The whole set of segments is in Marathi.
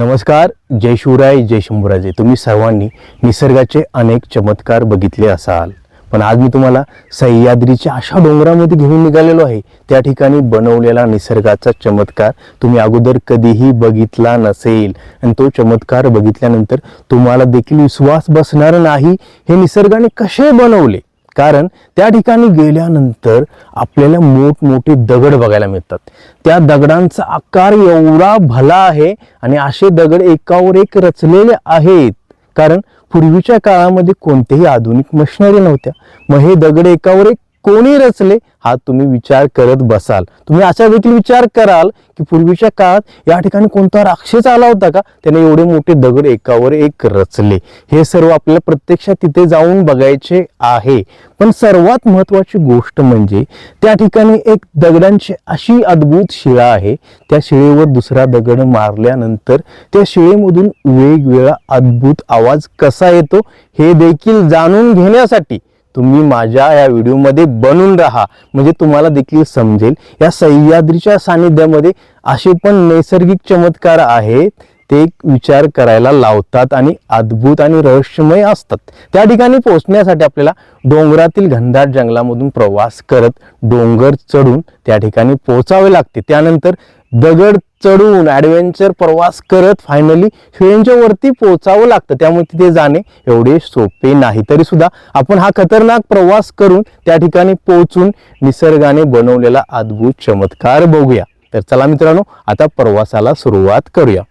नमस्कार, जय शिवराय, जय शंभूराजे. तुम्ही सर्वांनी निसर्गाचे अनेक चमत्कार बघितले असाल, पण आज मी तुम्हाला सह्याद्रीच्या अशा डोंगरामध्ये घेऊन निघालेलो आहे. त्या ठिकाणी बनवलेला निसर्गाचा चमत्कार तुम्ही अगोदर कधीही बघितला नसेल आणि तो चमत्कार बघितल्यानंतर तुम्हाला देखील विश्वास बसणार नाही हे निसर्गाने कसे बनवले. कारण त्या ठिकाणी गेल्यानंतर आपल्याला मोठमोठे दगड बघायला मिळतात. त्या दगडांचा आकार एवढा भला आहे आणि असे दगड एकावर एक रचलेले आहेत. कारण पूर्वीच्या काळामध्ये कोणतेही आधुनिक मशिनरी नव्हत्या. मग हे दगड एकावर एक कोणी रचले हा तुम्ही विचार करत बसाल. तुम्ही असा देखील विचार कराल की पूर्वीच्या काळात या ठिकाणी कोणता राक्षस आला होता का, त्याने एवढे मोठे दगड एकावर एक रचले. हे सर्व आपल्याला प्रत्यक्षात तिथे जाऊन बघायचे आहे. पण सर्वात महत्त्वाची गोष्ट म्हणजे त्या ठिकाणी एक दगडांची अशी अद्भुत शिळा आहे. त्या शिळेवर दुसरा दगड मारल्यानंतर त्या शिळेमधून वेगवेगळा अद्भुत आवाज कसा येतो हे देखील जाणून घेण्यासाठी तुम्ही माझ्या या व्हिडिओमध्ये बनून राहा. म्हणजे तुम्हाला देखील समजेल या सह्याद्रीच्या सानिध्यामध्ये असे पण नैसर्गिक चमत्कार आहेत ते विचार करायला लावतात आणि अद्भुत आणि रहस्यमय असतात. त्या ठिकाणी पोहोचण्यासाठी आपल्याला डोंगरातील घनदाट जंगलामधून प्रवास करत डोंगर चढून त्या ठिकाणी पोहोचावे लागते. त्यानंतर दगड चढून ॲडव्हेंचर प्रवास करत फायनली शिळेंच्या वरती पोहोचावं लागतं. त्यामुळे तिथे जाणे एवढे सोपे नाही. तरी सुद्धा आपण हा खतरनाक प्रवास करून त्या ठिकाणी पोहोचून निसर्गाने बनवलेला अद्भुत चमत्कार बघूया. तर चला मित्रांनो, आता प्रवासाला सुरुवात करूया.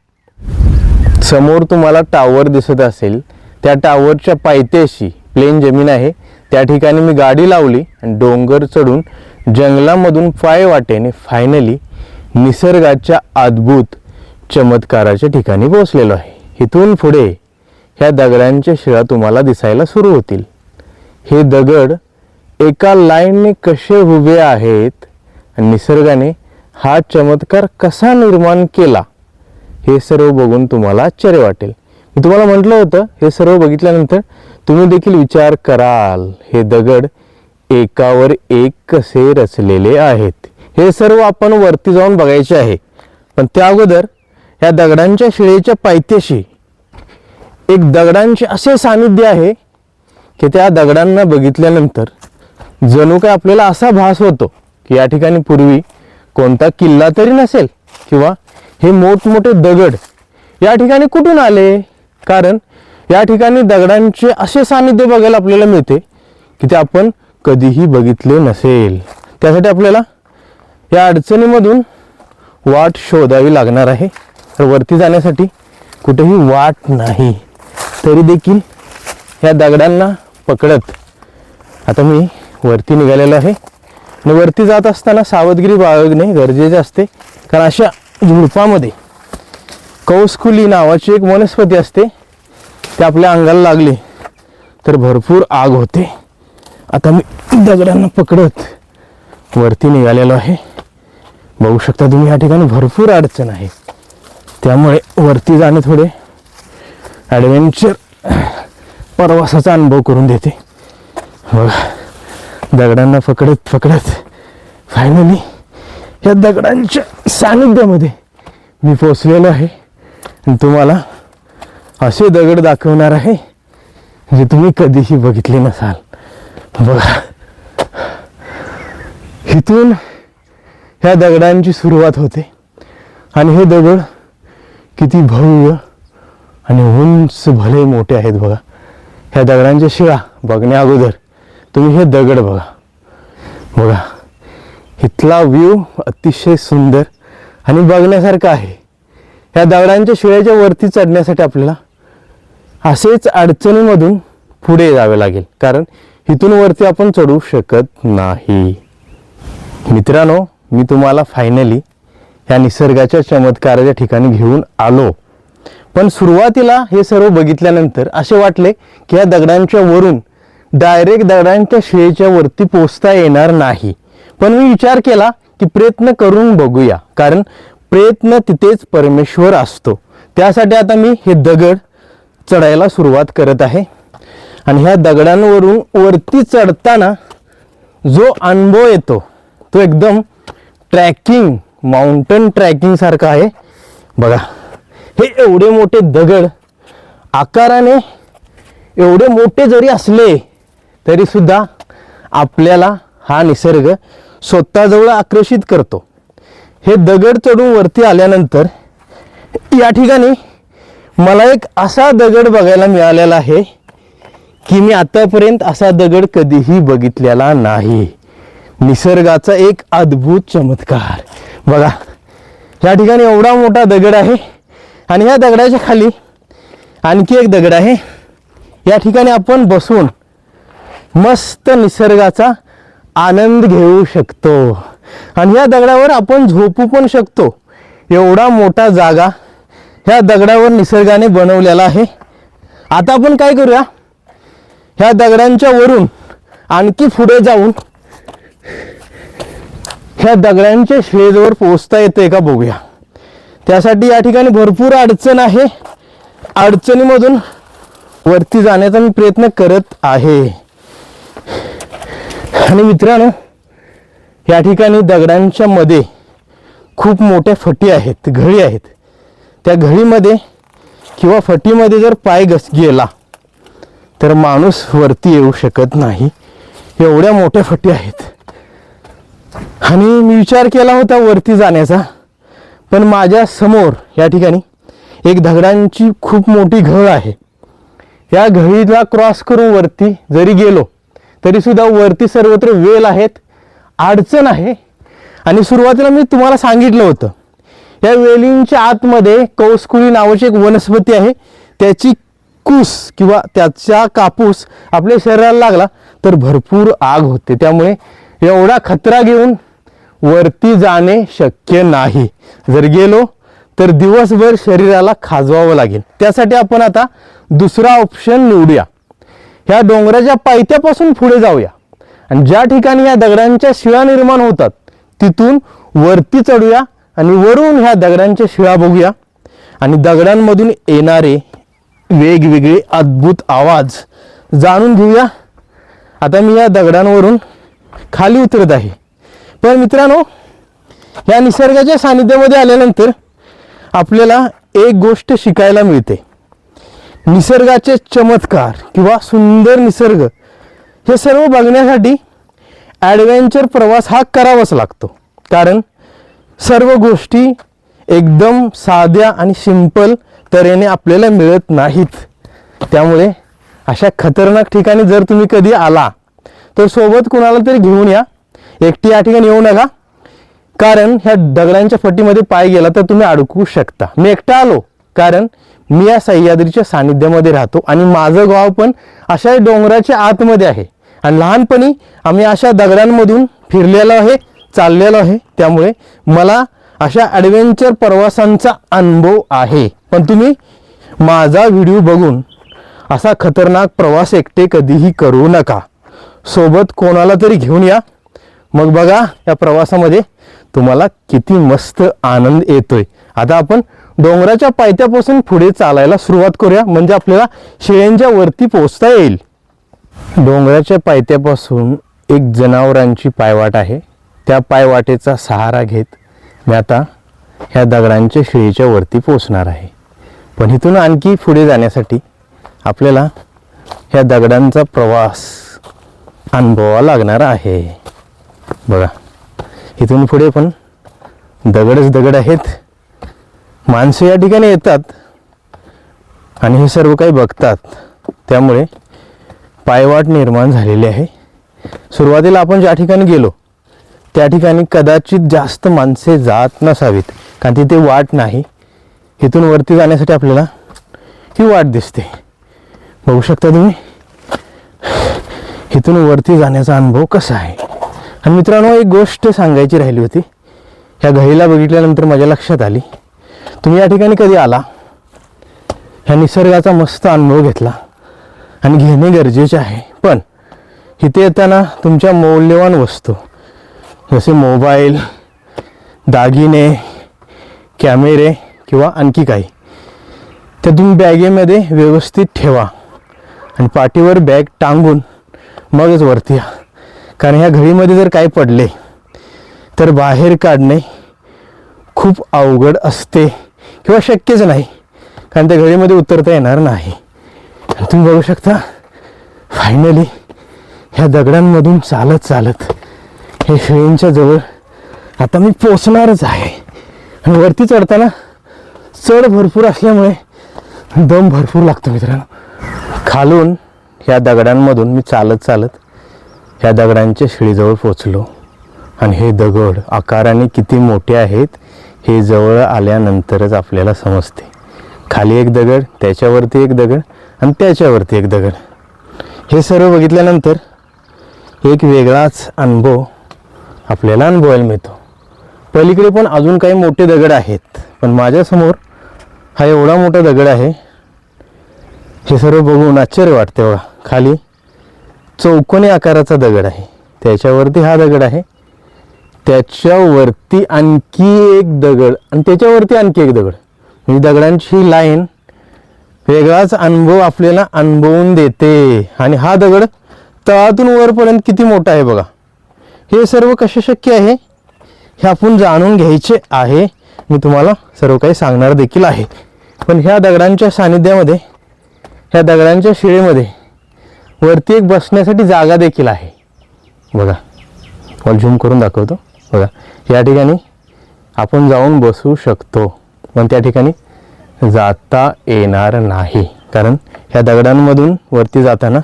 समोर तुम्हाला टावर दिसत असेल. त्या टावरच्या पायथ्याशी प्लेन जमीन आहे. त्या ठिकाणी मी गाडी लावली आणि डोंगर चढून जंगलामधून पाय वाटेने फायनली निसर्गाच्या अद्भुत चमत्काराच्या ठिकाणी पोहोचलेलो आहे. इथून पुढे ह्या दगडांच्या शिळा तुम्हाला दिसायला सुरू होतील. हे दगड एका लाईनने कसे उभे आहेत आणि निसर्गाने हा चमत्कार कसा निर्माण केला हे सर्व बघून तुम्हाला आश्चर्य वाटेल. मी तुम्हाला म्हटलं होतं हे सर्व बघितल्यानंतर तुम्ही देखील विचार कराल हे दगड एकावर एक कसे रचलेले आहेत. हे सर्व आपण वरती जाऊन बघायचे आहे. पण त्या अगोदर या दगडांच्या शिळेच्या पायथ्याशी एक दगडांचे असे सानिध्य आहे की त्या दगडांना बघितल्यानंतर जणू काय आपल्याला असा भास होतो की या ठिकाणी पूर्वी कोणता किल्ला तरी नसेल किंवा हे मोठमोठे दगड या ठिकाणी कुठून आले. कारण या ठिकाणी दगडांचे असे सानिध्य बघायला आपल्याला मिळते की ते आपण कधीही बघितले नसेल. त्यासाठी आपल्याला या अडचणीमधून वाट शोधावी लागणार आहे. तर वरती जाण्यासाठी कुठेही वाट नाही. तरी देखील या दगडांना पकडत आता मी वरती निघालेलो आहे. आणि वरती जात असताना सावधगिरी बाळगणे गरजेचे असते. कारण अशा झुडपामध्ये कौसकुली नावाची एक वनस्पती असते. ते आपल्या अंगाला लागली तर भरपूर आग होते. आता मी दगडांना पकडत वरती निघालेलो आहे. बघू शकता तुम्ही या ठिकाणी भरपूर अडचण आहे. त्यामुळे वरती जाणे थोडे ॲडव्हेंचर प्रवासाचा अनुभव करून देते. बघा दगडांना पकडत पकडत फायनली या दगडांच्या सानिध्यामध्ये मी पोचलेलो आहे. आणि तुम्हाला असे दगड दाखवणार आहे जे तुम्ही कधीही बघितले नसाल. बघा इथून ह्या दगडांची सुरुवात होते आणि हे दगड किती भव्य आणि उंच भले मोठे आहेत. बघा ह्या दगडांच्या शिळा बघण्या अगोदर तुम्ही हे दगड बघा. बघा इथला व्ह्यू अतिशय सुंदर आणि बघण्यासारखा आहे. ह्या दगडांच्या शिळ्याच्या वरती चढण्यासाठी आपल्याला असेच अडचणीमधून पुढे जावे लागेल. कारण इथून वरती आपण चढू शकत नाही. मित्रांनो, मी तुम्हाला फायनली ह्या निसर्गाच्या चमत्काराच्या ठिकाणी घेऊन आलो. पण सुरुवातीला हे सर्व बघितल्यानंतर असे वाटले की या दगडांच्या वरून डायरेक्ट दगडांच्या शिळेच्या वरती पोहोचता येणार नाही. पण मी विचार केला की प्रयत्न करून बघूया. कारण प्रयत्न तिथेच परमेश्वर असतो. त्यासाठी आता मी हे दगड चढायला सुरुवात करत आहे. आणि ह्या दगडांवरून वरती चढताना जो अनुभव येतो तो एकदम ट्रॅकिंग माउंटन ट्रॅकिंग सारखा आहे. बघा हे एवढे मोठे दगड आकाराने एवढे मोठे जरी असले तरी सुद्धा आपल्याला हा निसर्ग स्वतःजवळ आकर्षित करतो. हे दगड चढून वरती आल्यानंतर या ठिकाणी मला एक असा दगड बघायला मिळालेला आहे की मी आतापर्यंत असा दगड कधीही बघितलेला नाही. निसर्गाचा एक अद्भुत चमत्कार बघा. या ठिकाणी एवढा मोठा दगड आहे आणि या दगडाच्या खाली आणखी एक दगड आहे. या ठिकाणी आपण बसून मस्त निसर्गाचा आनंद घेऊ शकतो आणि या दगडावर आपण झोपू पण शकतो. एवढा मोठा जागा ह्या दगडावर निसर्गाने बनवलेला आहे. आता आपण काय करूया, ह्या दगडांच्या वरून आणखी पुढे जाऊन ह्या दगडांच्या शिळेजवळ पोहोचता येते का बघूया. त्यासाठी या ठिकाणी भरपूर अडचण आहे. अडचणीमधून वरती जाण्याचा मी प्रयत्न करत आहे. आणि मित्रांनो, या ठिकाणी दगडांच्या मध्ये खूप मोठ्या फटी आहेत, घळी आहेत. त्या घळीमध्ये किंवा फटीमध्ये जर पाय गेला तर माणूस वरती येऊ शकत नाही. एवढ्या मोठ्या फटी आहेत. आणि मी विचार केला होता वरती जाण्याचा, पण माझ्या समोर या ठिकाणी एक दगडांची खूप मोठी घळ आहे. या घळीला क्रॉस करून वरती जरी गेलो तरी सुद्धा वरती सर्वत्र वेल आहेत, अडचण आहे. आणि सुरुवातीला मी तुम्हाला सांगितलं होतं, या वेलींच्या आतमध्ये कौसकुली नावाची एक वनस्पती आहे. त्याची कूस किंवा त्याचा कापूस आपल्या शरीराला लागला तर भरपूर आग होते. त्यामुळे एवढा खतरा घेऊन वरती जाणे शक्य नाही. जर गेलो तर दिवसभर शरीराला खाजवावं लागेल. त्यासाठी आपण आता दुसरा ऑप्शन निवडूया. ह्या डोंगराच्या पायथ्यापासून पुढे जाऊया आणि ज्या ठिकाणी या दगडांच्या शिळा निर्माण होतात तिथून वरती चढूया आणि वरून ह्या दगडांच्या शिळा बघूया आणि दगडांमधून येणारे वेगवेगळे अद्भुत आवाज जाणून घेऊया. आता मी या दगडांवरून खाली उतरत आहे. पण मित्रांनो, या निसर्गाच्या सानिध्यामध्ये आल्यानंतर आपल्याला एक गोष्ट शिकायला मिळते. निसर्गाचे चमत्कार किंवा सुंदर निसर्ग हे सर्व बघण्यासाठी ॲडव्हेंचर प्रवास हा करावाच लागतो. कारण सर्व गोष्टी एकदम साध्या आणि सिंपल तऱ्हेने आपल्याला मिळत नाहीत. त्यामुळे अशा खतरनाक ठिकाणी जर तुम्ही कधी आला तर सोबत कुणाला तरी घेऊन या. एकटी या ठिकाणी येऊ नका, कारण ह्या दगडांच्या फटीमध्ये पाय गेला तर तुम्ही अडकू शकता. मी एकटा आलो कारण मी या सह्याद्रीच्या सानिध्यामध्ये राहतो आणि माझं गाव पण अशा डोंगराच्या आतमध्ये आहे आणि लहानपणी आम्ही अशा दगडांमधून फिरलेलो आहे, चाललेलो आहे. त्यामुळे मला अशा ॲडव्हेंचर प्रवासांचा अनुभव आहे. पण तुम्ही माझा व्हिडिओ बघून असा खतरनाक प्रवास एकटे कधीही करू नका. सोबत कोणाला तरी घेऊन या. मग बघा या प्रवासामध्ये तुम्हाला किती मस्त आनंद येतोय. आता आपण डोंगराच्या पायथ्यापासून पुढे चालायला सुरुवात करूया, म्हणजे आपल्याला शिळ्यांच्या वरती पोहोचता येईल. डोंगराच्या पायथ्यापासून एक जनावरांची पायवाट आहे. त्या पायवाटेचा सहारा घेत मी आता ह्या दगडांच्या शिळेच्या वरती पोहोचणार आहे. पण इथून आणखी पुढे जाण्यासाठी आपल्याला ह्या दगडांचा प्रवास अनुभवावा लागणार आहे. बघा, इथून पुढे पण दगडच दगड आहेत. माणसं या ठिकाणी येतात आणि हे सर्व काही बघतात. त्यामुळे पायवाट निर्माण झालेली आहे. सुरुवातीला आपण ज्या ठिकाणी गेलो त्या ठिकाणी कदाचित जास्त माणसे जात नसावीत, कारण तिथे वाट नाही. इथून वरती जाण्यासाठी आपल्याला ही वाट दिसते, बघू शकता तुम्ही. इथून वरती जाण्याचा अनुभव कसा आहे. आणि मित्रांनो, एक गोष्ट सांगायची राहिली होती. ह्या घळीला बघितल्यानंतर माझ्या लक्षात आली, तुम्ही या ठिकाणी कधी आला, ह्या निसर्गाचा मस्त अनुभव घेतला आणि घेणे गरजेचे आहे. पण इथे येताना तुमच्या मौल्यवान वस्तू जसे मोबाईल, दागिने, कॅमेरे किंवा आणखी काही ते तुम्ही बॅगेमध्ये व्यवस्थित ठेवा आणि पाठीवर बॅग टांगून मगच वरती या. कारण ह्या घळीमध्ये जर काही पडले तर बाहेर काढणे खूप अवघड असते किंवा शक्यच नाही. कारण त्या घडीमध्ये उतरता येणार नाही. तुम्ही बघू शकता फायनली ह्या दगडांमधून चालत चालत हे शिळेंच्या जवळ आता मी पोचणारच आहे. आणि वरती चढताना चढ भरपूर असल्यामुळे दम भरपूर लागतो मित्रांनो. खालून ह्या दगडांमधून मी चालत चालत ह्या दगडांच्या शिळीजवळ पोचलो. आणि हे दगड आकाराने किती मोठे आहेत हे जवळ आल्यानंतरच आपल्याला समजते. खाली एक दगड, त्याच्यावरती एक दगड आणि त्याच्यावरती एक दगड. हे सर्व बघितल्यानंतर एक वेगळाच अनुभव आपल्याला अनुभवायला मिळतो. पलीकडे पण अजून काही मोठे दगड आहेत, पण माझ्यासमोर हा एवढा मोठा दगड आहे. हे सर्व बघून आश्चर्य वाटते. बघा खाली चौकोनी आकाराचा दगड आहे, त्याच्यावरती हा दगड आहे, त्याच्यावरती आणखी एक दगड आणि त्याच्यावरती आणखी एक दगड. म्हणजे दगडांची लाईन वेगळाच अनुभव आपल्याला अनुभवून देते. आणि हा दगड तळातून वरपर्यंत किती मोठा आहे बघा. हे सर्व कसे शक्य आहे हे आपण जाणून घ्यायचे आहे. मी तुम्हाला सर्व काही सांगणार देखील आहे. पण ह्या दगडांच्या सानिध्यामध्ये, ह्या दगडांच्या शिळेमध्ये वरती एक बसण्यासाठी जागा देखील आहे. बघा मला झूम करून दाखवतो. बघा या ठिकाणी आपण जाऊन बसू शकतो, पण त्या ठिकाणी जाता येणार नाही, कारण ह्या दगडांमधून वरती जाताना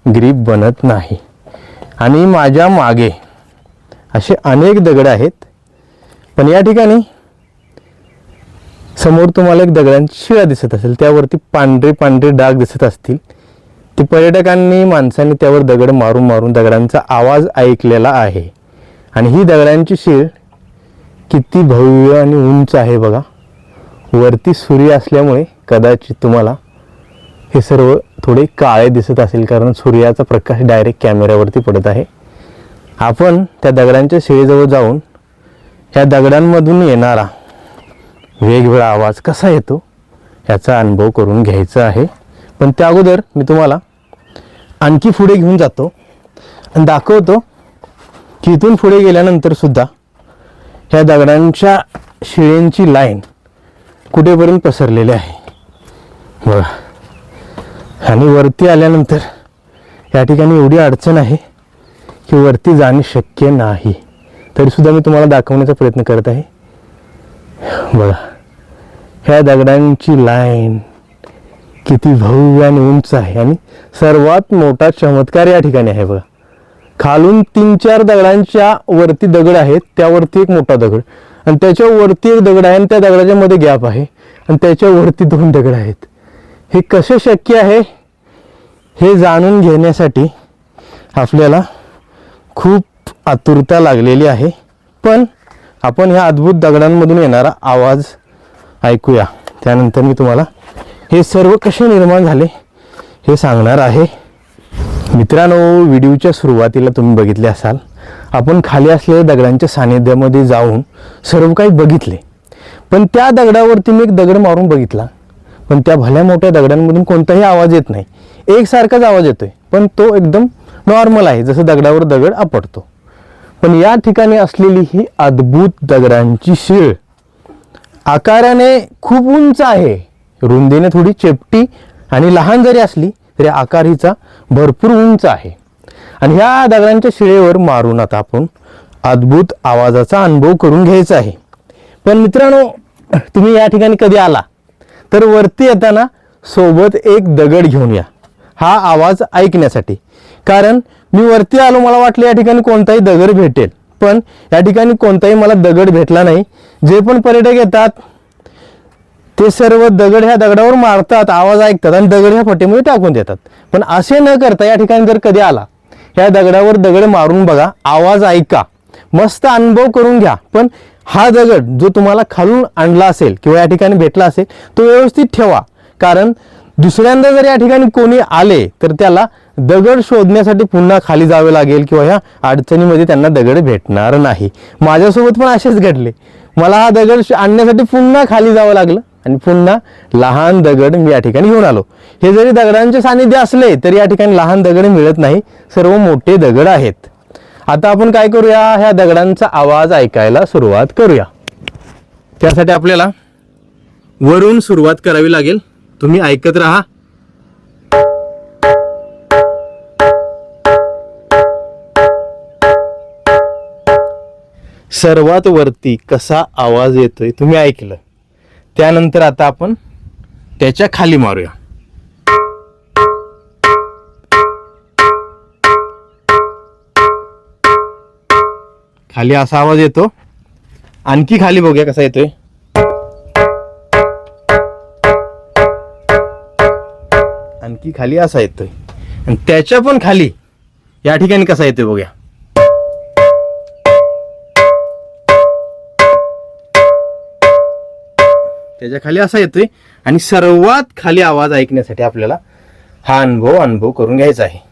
ग्रीप बनत नाही. आणि माझ्या मागे असे अनेक दगड आहेत, पण या ठिकाणी समोर तुम्हाला एक दगडांची शिळा दिसत असेल, त्यावरती पांढरे पांढरे डाग दिसत असतील. ते पर्यटकांनी, माणसांनी त्यावर दगड मारून मारून दगडांचा आवाज ऐकलेला आहे. आणि ही दगडांची शीळ किती भव्य आणि उंच आहे बघा. वरती सूर्य असल्यामुळे कदाचित तुम्हाला हे सर्व थोडे काळे दिसत असेल, कारण सूर्याचा प्रकाश डायरेक्ट कॅमेऱ्यावरती पडत आहे. आपण त्या दगडांच्या शिळेजवळ जाऊन ह्या दगडांमधून येणारा वेगवेगळा आवाज कसा येतो याचा अनुभव करून घ्यायचा आहे. पण त्या अगोदर मी तुम्हाला आणखी पुढे घेऊन जातो आणि दाखवतो की इथून पुढे गेल्यानंतर सुद्धा ह्या दगडांच्या शिळेंची लाईन कुठेपर्यंत पसरलेली आहे बघा. आणि वरती आल्यानंतर या ठिकाणी एवढी अडचण आहे की वरती जाणे शक्य नाही. तरीसुद्धा मी तुम्हाला दाखवण्याचा प्रयत्न करत आहे. बघा ह्या दगडांची लाईन किती भव्य आणि उंच आहे. आणि सर्वात मोठा चमत्कार या ठिकाणी आहे बघा. खालून 3-4 दगडांच्या वरती दगड आहेत, त्यावरती एक मोठा दगड आणि त्याच्यावरती एक दगड आहे आणि त्या दगडाच्या मध्ये गॅप आहे आणि त्याच्यावरती 2 दगड आहेत. हे कसे शक्य आहे हे जाणून घेण्यासाठी आपल्याला खूप आतुरता लागलेली आहे. पण आपण ह्या अद्भुत दगडांमधून येणारा आवाज ऐकूया. त्यानंतर मी तुम्हाला हे सर्व कसे निर्माण झाले हे सांगणार आहे. मित्रांनो, व्हिडिओच्या सुरुवातीला तुम्ही बघितले असाल, आपण खाली असलेल्या दगडांच्या सानिध्यामध्ये जाऊन सर्व काही बघितले. पण त्या दगडावरती मी एक दगड मारून बघितला, पण त्या भल्या मोठ्या दगडांमधून कोणताही आवाज येत नाही. एकसारखाच आवाज येतोय, पण तो एकदम नॉर्मल आहे, जसं दगडावर दगड आपटतो. पण या ठिकाणी असलेली ही अद्भुत दगडांची शीळ आकाराने खूप उंच आहे, रुंदीने थोडी चेपटी आणि लहान जरी असली तरी आकार हिचा भरपूर उंच आहे. आणि ह्या दगडांच्या शिळेवर मारून आता आपण अद्भुत आवाजाचा अनुभव करून घ्यायचा आहे. पण मित्रांनो, तुम्ही या ठिकाणी कधी आला तर वरती येताना सोबत एक दगड घेऊन या हा आवाज ऐकण्यासाठी. कारण मी वरती आलो, मला वाटलं या ठिकाणी कोणताही दगड भेटेल, पण या ठिकाणी कोणताही मला दगड भेटला नाही. जे पण पर्यटक येतात ते सर्व दगड ह्या दगडावर मारतात, आवाज ऐकतात आणि दगड ह्या फटेमध्ये टाकून देतात. पण असे न करता या ठिकाणी जर कधी आला, ह्या दगडावर दगड मारून बघा, आवाज ऐका, मस्त अनुभव करून घ्या. पण हा दगड जो तुम्हाला खालून आणला असेल किंवा या ठिकाणी भेटला असेल तो व्यवस्थित ठेवा. कारण दुसऱ्यांदा जर या ठिकाणी कोणी आले तर त्याला दगड शोधण्यासाठी पुन्हा खाली जावे लागेल किंवा ह्या अडचणीमध्ये त्यांना दगड भेटणार नाही. माझ्यासोबत पण असेच घडले. मला हा दगड आणण्यासाठी पुन्हा खाली जावं लागलं आणि पुन्हा लहान दगड मी या ठिकाणी घेऊन आलो. हे जरी दगडांचे सानिध्य असले तरी या ठिकाणी लहान दगड मिळत नाही, सर्व मोठे दगड आहेत. आता आपण काय करूया, ह्या दगडांचा आवाज ऐकायला सुरुवात करूया. त्यासाठी आपल्याला वरून सुरुवात करावी लागेल. तुम्ही ऐकत राहा. सर्वात वरती कसा आवाज येतोय तुम्ही ऐकलं. त्यानंतर आता आपण त्याच्या खाली मारूया. खाली असा आवाज येतो. आणखी खाली बघूया कसा येतोय. आणखी खाली असा येतोय. आणि त्याच्या पण खाली या ठिकाणी कसा येतोय बघूया. त्याच्या खाली असा येतोय. आणि सर्वात खाली आवाज ऐकण्यासाठी आपल्याला हा अनुभव करून घ्यायचा आहे.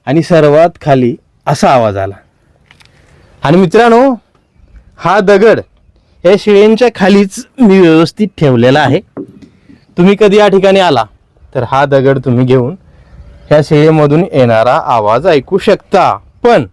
आणि सर्वात खाली असा आवाज आला. आणि मित्रांनो, हा दगड या शिळेंच्या खालीच मी व्यवस्थित ठेवलेला आहे. तुम्ही कधी या ठिकाणी आला तर हा दगड तुम्ही घेऊन ह्या शिळेमधून येणारा आवाज ऐकू शकता. पण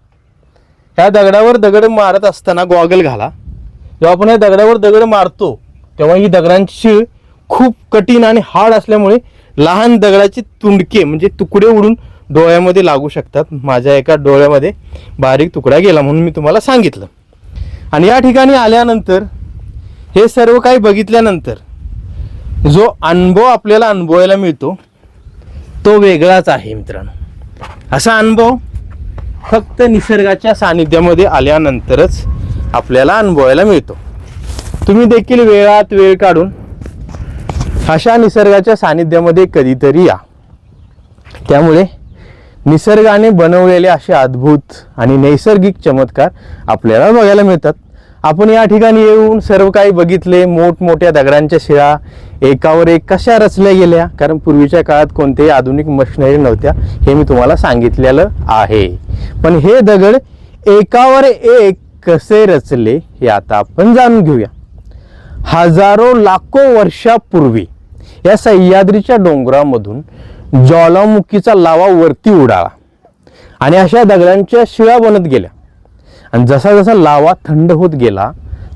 ह्या दगडावर दगड मारत असताना गॉगल घाला. जेव्हा आपण या दगडावर दगड मारतो तेव्हा ही दगडांची शिळ खूप कठीण आणि हार्ड असल्यामुळे लहान दगडाचे तुंडके म्हणजे तुकडे उडून डोळ्यामध्ये लागू शकतात. माझ्या एका डोळ्यामध्ये बारीक तुकडा गेला म्हणून मी तुम्हाला सांगितलं. आणि या ठिकाणी आल्यानंतर हे सर्व काही बघितल्यानंतर जो अनुभव आपल्याला अनुभवायला मिळतो तो वेगळाच आहे मित्रांनो. असा अनुभव फक्त निसर्गाच्या सानिध्यामध्ये आल्यानंतरच आपल्याला अनुभवायला मिळतो. तुम्ही देखील वेळात वेळ काढून अशा निसर्गाच्या सानिध्यामध्ये कधीतरी या. त्यामुळे निसर्गाने बनवलेले असे अद्भुत आणि नैसर्गिक चमत्कार आपल्याला बघायला मिळतात. आपण या ठिकाणी येऊन सर्व काही बघितले. मोठमोठ्या दगडांच्या शिळा एकावर एक कशा रचल्या गेल्या, कारण पूर्वीच्या काळात कोणत्याही आधुनिक मशिनरी नव्हत्या हे मी तुम्हाला सांगितलेलं आहे. पण हे दगड एकावर एक कसे रचले हे आता आपण जाणून घेऊया. हजारो लाखो वर्षापूर्वी या सह्याद्रीच्या डोंगरामधून ज्वालामुखीचा लावा वरती उडाला आणि अशा दगडांच्या शिळा बनत गेल्या. आणि जसा जसा लावा थंड होत गेला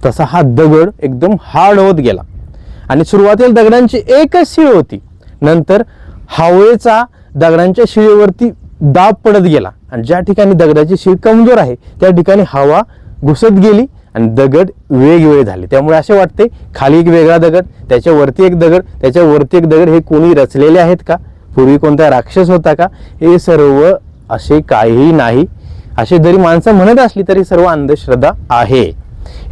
तसा हा दगड एकदम हार्ड होत गेला. आणि सुरुवातीला दगडांची एकच शिळ होती. नंतर हवेचा दगडांच्या शिळेवरती दाब पडत गेला आणि ज्या ठिकाणी दगडाची शिळ कमजोर आहे त्या ठिकाणी हवा घुसत गेली आणि दगड वेगवेगळे झाले. त्यामुळे असे वाटते खाली एक वेगळा दगड, त्याच्यावरती एक दगड, त्याच्यावरती एक दगड, हे कोणी रचलेले आहेत का? पूर्वी कोणता राक्षस होता का? हे सर्व असे काहीही नाही. असे जरी माणसं म्हणत असली तरी सर्व अंधश्रद्धा आहे.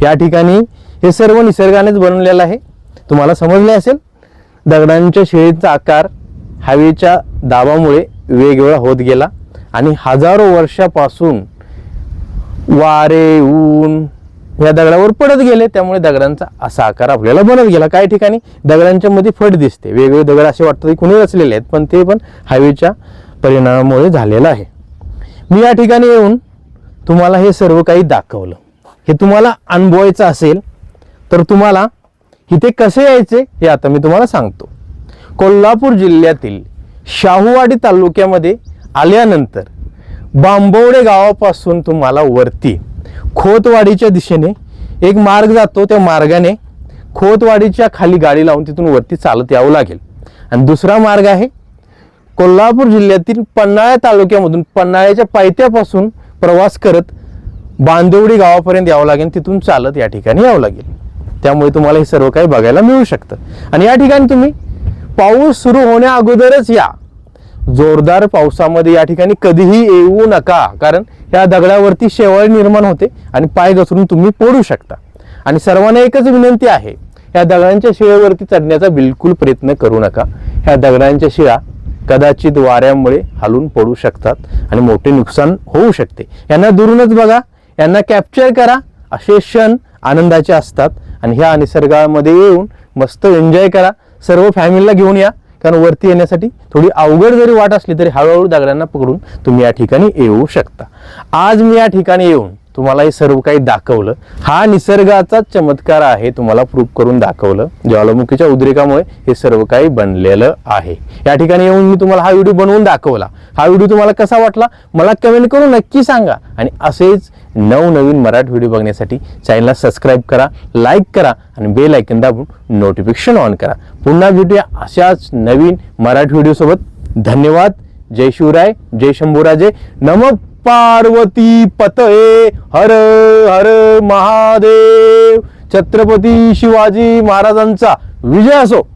या ठिकाणी हे सर्व निसर्गानेच बनवलेलं आहे. तुम्हाला समजले असेल. दगडांच्या शिळेचा आकार हवेच्या दाबामुळे वेगवेगळा होत गेला आणि हजारो वर्षापासून वारे ऊन या दगडावर पडत गेले. त्यामुळे दगडांचा असा आकार आपल्याला बनत गेला. काही ठिकाणी दगडांच्या मध्ये फट दिसते. वेगवेगळे दगड असे वाटतात की कुणी रचलेले आहेत, पण ते पण हवेच्या परिणामामुळे झालेलं आहे. मी या ठिकाणी येऊन तुम्हाला हे सर्व काही दाखवलं. हे तुम्हाला अनुभवायचं असेल तर तुम्हाला इथे कसे यायचे हे आता मी तुम्हाला सांगतो. कोल्हापूर जिल्ह्यातील शाहूवाडी तालुक्यामध्ये आल्यानंतर बांबवडे गावापासून तुम्हाला वरती खोतवाडीच्या दिशेने एक मार्ग जातो. त्या मार्गाने खोतवाडीच्या खाली गाडी लावून तिथून वरती चालत यावं लागेल. आणि दुसरा मार्ग आहे कोल्हापूर जिल्ह्यातील पन्हाळा तालुक्यामधून पन्हाळ्याच्या पायथ्यापासून प्रवास करत बांदिवडी गावापर्यंत यावं लागेल. तिथून चालत या ठिकाणी यावं लागेल. त्यामुळे तुम्हाला हे सर्व काही बघायला मिळू शकतं. आणि या ठिकाणी तुम्ही पाऊस सुरू होण्या अगोदरच या. जोरदार पावसामध्ये या ठिकाणी कधीही येऊ नका, कारण या दगडावरती शेवाळ निर्माण होते आणि पाय घसरून तुम्ही पडू शकता. आणि सर्वांना एकच विनंती आहे, या दगडांच्या शिळेवरती चढण्याचा बिलकुल प्रयत्न करू नका. ह्या दगडांच्या शिळा कदाचित वाऱ्यामुळे हलून पडू शकतात आणि मोठे नुकसान होऊ शकते. यांना दुरूनच बघा, यांना कॅप्चर करा. असे क्षण आनंदाचे असतात आणि ह्या निसर्गामध्ये येऊन मस्त एन्जॉय करा. सर्व फॅमिलीला घेऊन या, कारण वरती येण्यासाठी थोडी अवघड जरी वाट असली तरी हळूहळू दगडांना पकडून तुम्ही या ठिकाणी येऊ शकता. आज मी या ठिकाणी येऊन तुम्हाला हे सर्व काही दाखवलं. हा निसर्गाचाच चमत्कार आहे, तुम्हाला प्रूफ करून दाखवलं. ज्वालामुखीच्या उद्रेकामुळे हे सर्व काही बनलेलं आहे. या ठिकाणी येऊन मी तुम्हाला हा व्हिडिओ बनवून दाखवला. हा व्हिडिओ तुम्हाला कसा वाटला मला कमेंट करून नक्की सांगा. आणि असेच नवनवीन मराठी व्हिडिओ बघण्यासाठी चॅनलला सबस्क्राईब करा, लाईक करा आणि बेल आयकॉन दाबून नोटिफिकेशन ऑन करा. पुन्हा भेटूया अशाच नवीन मराठी व्हिडिओ सोबत. धन्यवाद. जय शिवराय, जय शंभूराजे. नमः पार्वती पतये हर हर महादेव. छत्रपती शिवाजी महाराजांचा विजय असो.